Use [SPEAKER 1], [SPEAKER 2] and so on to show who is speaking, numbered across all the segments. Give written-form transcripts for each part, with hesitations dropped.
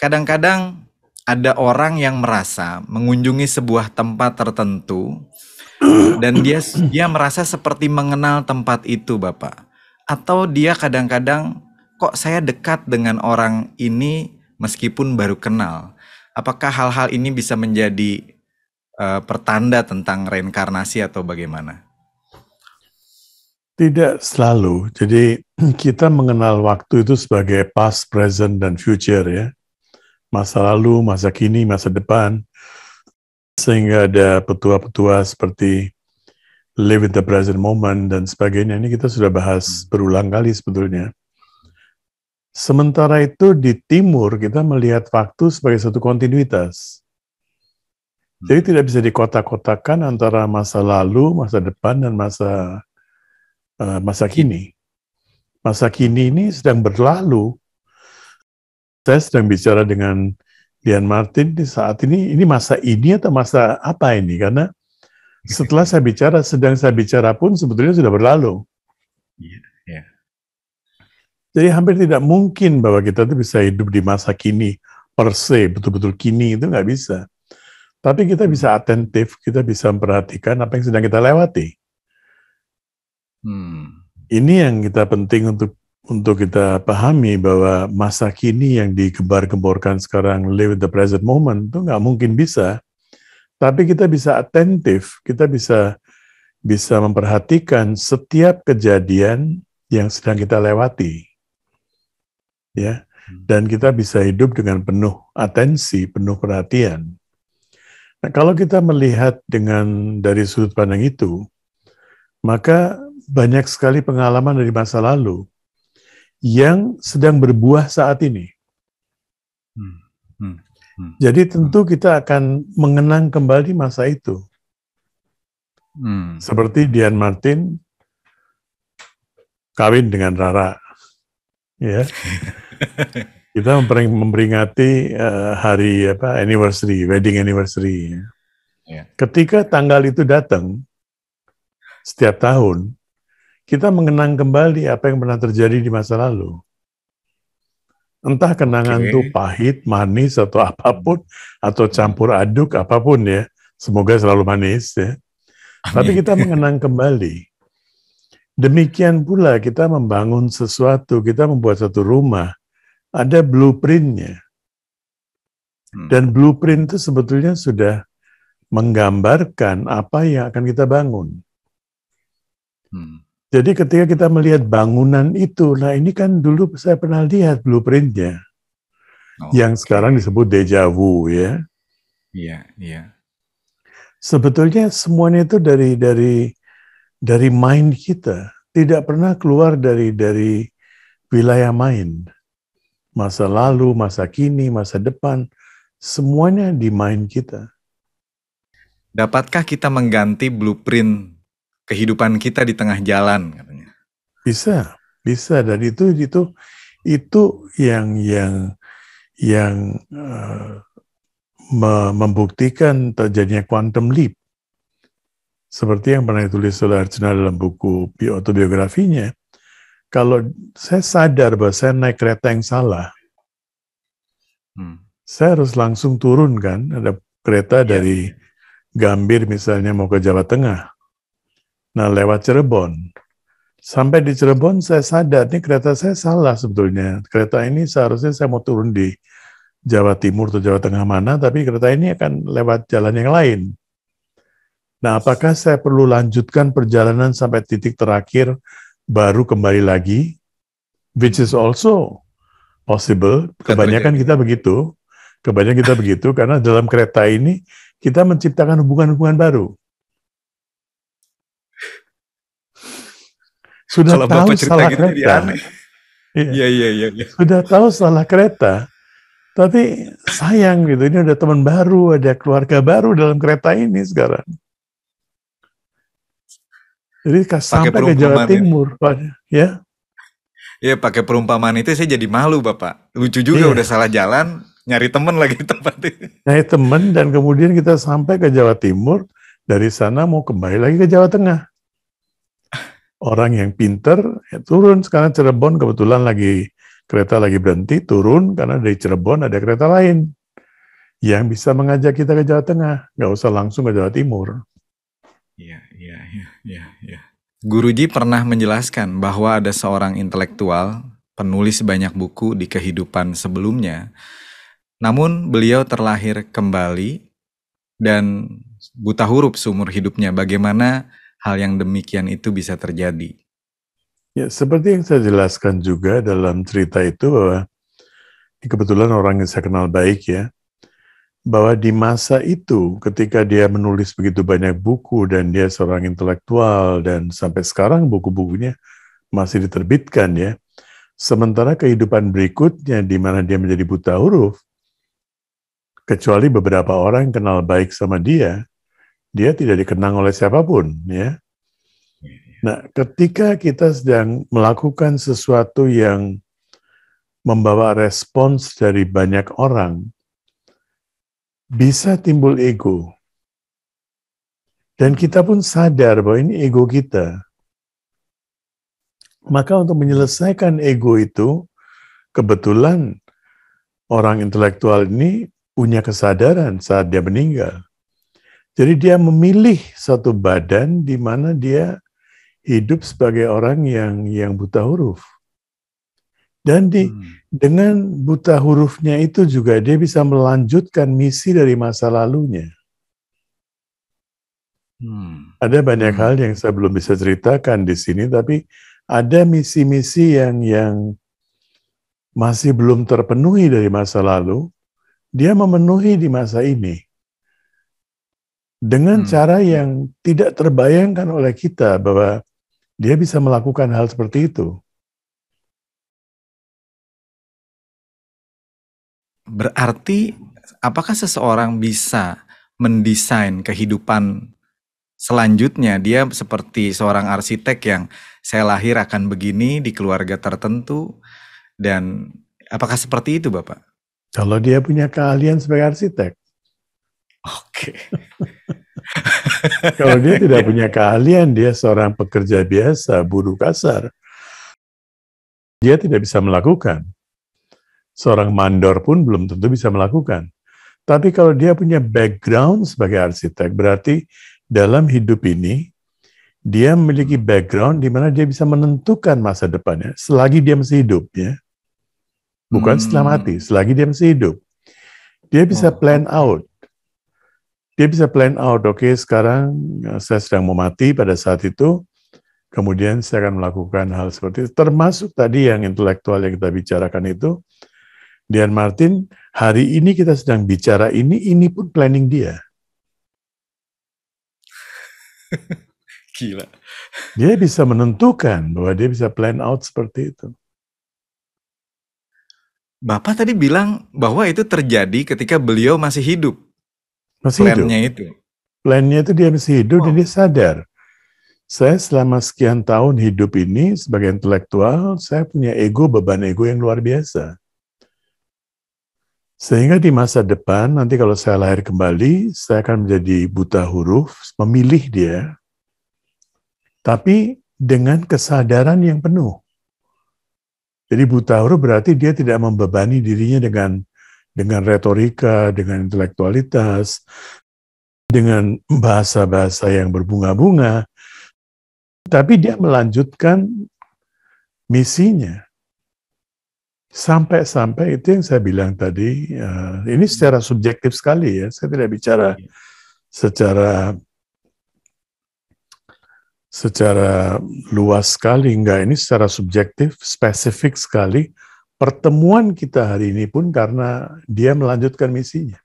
[SPEAKER 1] kadang-kadang ada orang yang merasa mengunjungi sebuah tempat tertentu dan dia merasa seperti mengenal tempat itu, Bapak. Atau dia kadang-kadang, kok saya dekat dengan orang ini meskipun baru kenal. Apakah hal-hal ini bisa menjadi pertanda tentang reinkarnasi atau bagaimana?
[SPEAKER 2] Tidak selalu. Jadi kita mengenal waktu itu sebagai past, present, dan future ya. Masa lalu, masa kini, masa depan. Sehingga ada petua-petua seperti live in the present moment dan sebagainya. Ini kita sudah bahas berulang kali sebetulnya. Sementara itu di timur kita melihat waktu sebagai satu kontinuitas. Jadi tidak bisa dikotak-kotakan antara masa lalu, masa depan, dan masa kini. Masa kini ini sedang berlalu. Saya sedang bicara dengan Dian Martin di saat ini masa ini atau masa apa ini? Karena setelah sedang saya bicara pun sebetulnya sudah berlalu.
[SPEAKER 1] Yeah.
[SPEAKER 2] Jadi hampir tidak mungkin bahwa kita tuh bisa hidup di masa kini per se, betul-betul kini itu nggak bisa. Tapi kita bisa atentif, kita bisa memperhatikan apa yang sedang kita lewati. Ini yang kita penting untuk kita pahami bahwa masa kini yang digembar-gemborkan sekarang, live in the present moment, itu nggak mungkin bisa. Tapi kita bisa atentif, kita bisa memperhatikan setiap kejadian yang sedang kita lewati. Ya, dan kita bisa hidup dengan penuh atensi, penuh perhatian. Nah, kalau kita melihat dari sudut pandang itu, maka banyak sekali pengalaman dari masa lalu yang sedang berbuah saat ini. Jadi tentu kita akan mengenang kembali masa itu. Seperti Dian Martin kawin dengan Rara. Ya. Kita memperingati hari wedding anniversary.
[SPEAKER 1] Yeah.
[SPEAKER 2] Ketika tanggal itu datang setiap tahun, kita mengenang kembali apa yang pernah terjadi di masa lalu. Entah kenangan itu pahit, manis, atau apapun, atau campur aduk, apapun ya. Semoga selalu manis ya. Tapi kita mengenang kembali. Demikian pula kita membangun sesuatu, kita membuat satu rumah, ada blueprint-nya. Dan blueprint itu sebetulnya sudah menggambarkan apa yang akan kita bangun. Jadi ketika kita melihat bangunan itu, nah ini kan dulu saya pernah lihat blueprint-nya. Yang sekarang disebut deja vu ya.
[SPEAKER 1] Iya.
[SPEAKER 2] Sebetulnya semuanya itu dari mind kita, tidak pernah keluar dari wilayah mind. Masa lalu, masa kini, masa depan, semuanya di mind kita.
[SPEAKER 1] Dapatkah kita mengganti blueprint kehidupan kita di tengah jalan katanya?
[SPEAKER 2] Bisa dan itu yang membuktikan terjadinya quantum leap. Seperti yang pernah ditulis oleh Arjuna dalam buku autobiografinya. Kalau saya sadar bahwa saya naik kereta yang salah, saya harus langsung turun kan. Ada kereta dari Gambir misalnya mau ke Jawa Tengah. Nah lewat Cirebon. Sampai di Cirebon saya sadar, ini kereta saya salah sebetulnya. Kereta ini seharusnya saya mau turun di Jawa Timur atau Jawa Tengah mana, tapi kereta ini akan lewat jalan yang lain. Nah apakah saya perlu lanjutkan perjalanan sampai titik terakhir, baru kembali lagi? Which is also possible. Kebanyakan kita begitu. Karena dalam kereta ini kita menciptakan hubungan-hubungan baru. Sudah
[SPEAKER 1] kalau
[SPEAKER 2] tahu
[SPEAKER 1] Bapak
[SPEAKER 2] salah
[SPEAKER 1] gitu
[SPEAKER 2] kereta.
[SPEAKER 1] Iya.
[SPEAKER 2] Sudah tahu salah kereta. Tapi sayang gitu, ini ada teman baru, ada keluarga baru dalam kereta ini sekarang. Jadi sampai ke Jawa Timur, ya.
[SPEAKER 1] Iya, pakai perumpamaan itu saya jadi malu, Bapak. Lucu juga udah salah jalan, nyari teman lagi di tempat itu.
[SPEAKER 2] Nyari teman dan kemudian kita sampai ke Jawa Timur, dari sana mau kembali lagi ke Jawa Tengah. Orang yang pinter turun sekarang Cirebon kebetulan lagi Kereta lagi berhenti, turun, karena dari Cirebon ada kereta lain yang bisa mengajak kita ke Jawa Tengah. Nggak usah langsung ke Jawa Timur.
[SPEAKER 1] Iya, iya, iya, iya, iya. Guruji pernah menjelaskan bahwa ada seorang intelektual, penulis banyak buku di kehidupan sebelumnya, namun beliau terlahir kembali dan buta huruf seumur hidupnya. Bagaimana hal yang demikian itu bisa terjadi?
[SPEAKER 2] Ya, seperti yang saya jelaskan juga dalam cerita itu, bahwa kebetulan orang yang saya kenal baik ya, bahwa di masa itu ketika dia menulis begitu banyak buku dan dia seorang intelektual dan sampai sekarang buku-bukunya masih diterbitkan ya, sementara kehidupan berikutnya di mana dia menjadi buta huruf, kecuali beberapa orang yang kenal baik sama dia tidak dikenang oleh siapapun ya. Nah, ketika kita sedang melakukan sesuatu yang membawa respons dari banyak orang, bisa timbul ego. Dan kita pun sadar bahwa ini ego kita. Maka untuk menyelesaikan ego itu, kebetulan orang intelektual ini punya kesadaran saat dia meninggal. Jadi dia memilih satu badan di mana dia hidup sebagai orang yang buta huruf. Dan dengan buta hurufnya itu juga dia bisa melanjutkan misi dari masa lalunya. Ada banyak hal yang saya belum bisa ceritakan di sini, tapi ada misi-misi yang masih belum terpenuhi dari masa lalu, dia memenuhi di masa ini. Dengan cara yang tidak terbayangkan oleh kita bahwa dia bisa melakukan hal seperti itu.
[SPEAKER 1] Berarti, apakah seseorang bisa mendesain kehidupan selanjutnya? Dia seperti seorang arsitek yang saya lahir akan begini di keluarga tertentu, dan apakah seperti itu, Bapak?
[SPEAKER 2] Kalau dia punya keahlian sebagai arsitek.
[SPEAKER 1] Oke.
[SPEAKER 2] Kalau dia tidak punya keahlian, dia seorang pekerja biasa, buruh kasar, dia tidak bisa melakukan. Seorang mandor pun belum tentu bisa melakukan. Tapi kalau dia punya background sebagai arsitek, berarti dalam hidup ini, dia memiliki background di mana dia bisa menentukan masa depannya selagi dia masih hidup, ya. Bukan setelah mati, selagi dia masih hidup. Dia bisa plan out. Dia bisa plan out, oke, sekarang saya sedang mau mati pada saat itu, kemudian saya akan melakukan hal seperti itu. Termasuk tadi yang intelektual yang kita bicarakan itu, Dian Martin, hari ini kita sedang bicara ini pun planning dia.
[SPEAKER 1] Gila.
[SPEAKER 2] Dia bisa menentukan bahwa dia bisa plan out seperti itu.
[SPEAKER 1] Bapak tadi bilang bahwa itu terjadi ketika beliau masih hidup.
[SPEAKER 2] Masih
[SPEAKER 1] Plan-nya
[SPEAKER 2] hidup.
[SPEAKER 1] itu.
[SPEAKER 2] Plan-nya itu dia masih hidup dan dia sadar. Saya selama sekian tahun hidup ini sebagai intelektual, saya punya ego, beban ego yang luar biasa. Sehingga di masa depan, nanti kalau saya lahir kembali, saya akan menjadi buta huruf, memilih dia, tapi dengan kesadaran yang penuh. Jadi buta huruf berarti dia tidak membebani dirinya dengan retorika, dengan intelektualitas, dengan bahasa-bahasa yang berbunga-bunga, tapi dia melanjutkan misinya. Sampai-sampai itu yang saya bilang tadi, ini secara subjektif sekali ya, saya tidak bicara secara luas sekali, enggak, ini secara subjektif, spesifik sekali. Pertemuan kita hari ini pun karena dia melanjutkan misinya.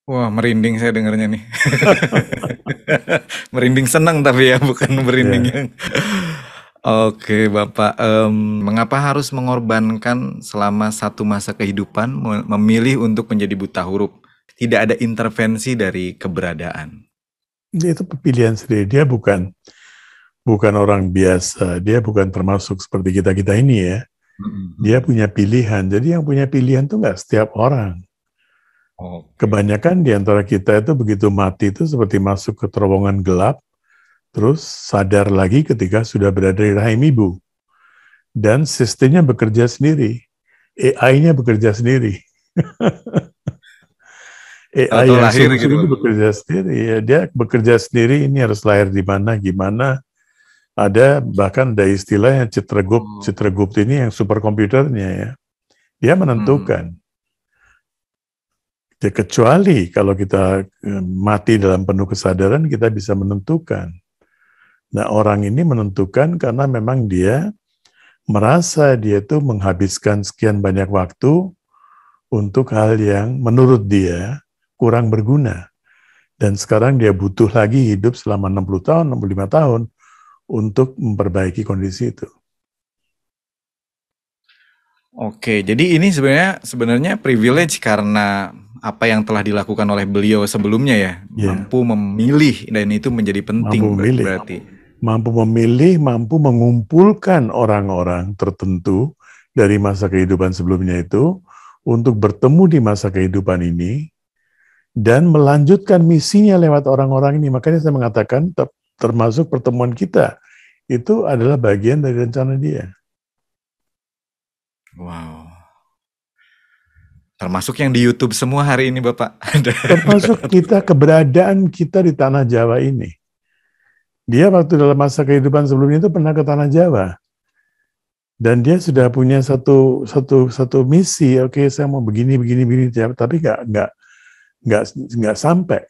[SPEAKER 1] Wah, merinding saya dengarnya nih. Merinding senang tapi ya, bukan merinding yang... Oke, Bapak. Mengapa harus mengorbankan selama satu masa kehidupan memilih untuk menjadi buta huruf? Tidak ada intervensi dari keberadaan.
[SPEAKER 2] Itu pilihan sendiri. Dia bukan orang biasa. Dia bukan termasuk seperti kita ini ya. Dia punya pilihan. Jadi yang punya pilihan itu nggak setiap orang. Kebanyakan di antara kita itu begitu mati itu seperti masuk ke terowongan gelap, terus sadar lagi ketika sudah berada di rahim ibu. dan sistemnya bekerja sendiri, AI-nya bekerja sendiri. AI
[SPEAKER 1] Tahu-tahu
[SPEAKER 2] yang
[SPEAKER 1] lahir
[SPEAKER 2] sungguh-sungguh
[SPEAKER 1] gitu,
[SPEAKER 2] itu
[SPEAKER 1] Bapak.
[SPEAKER 2] bekerja sendiri. Ya, dia bekerja sendiri, ini harus lahir di mana, gimana. Ada bahkan ada istilah yang
[SPEAKER 1] Oh.
[SPEAKER 2] Citragupta ini yang superkomputernya ya. Dia menentukan. Ya, kecuali kalau kita mati dalam penuh kesadaran, kita bisa menentukan. Nah, orang ini menentukan karena memang dia merasa dia itu menghabiskan sekian banyak waktu untuk hal yang menurut dia kurang berguna. Dan sekarang dia butuh lagi hidup selama 60 tahun, 65 tahun untuk memperbaiki kondisi itu.
[SPEAKER 1] Oke, jadi ini sebenarnya privilege karena apa yang telah dilakukan oleh beliau sebelumnya ya,
[SPEAKER 2] Ya,
[SPEAKER 1] mampu memilih dan itu menjadi
[SPEAKER 2] mampu
[SPEAKER 1] penting
[SPEAKER 2] memilih.
[SPEAKER 1] berarti.
[SPEAKER 2] Mampu memilih, mampu mengumpulkan orang-orang tertentu dari masa kehidupan sebelumnya itu untuk bertemu di masa kehidupan ini dan melanjutkan misinya lewat orang-orang ini. Makanya saya mengatakan termasuk pertemuan kita itu adalah bagian dari rencana dia.
[SPEAKER 1] Wow. Termasuk yang di YouTube semua hari ini Bapak.
[SPEAKER 2] Termasuk kita, keberadaan kita di tanah Jawa ini. Dia waktu dalam masa kehidupan sebelumnya itu pernah ke tanah Jawa. Dan dia sudah punya satu misi. Oke, saya mau begini, tapi nggak sampai.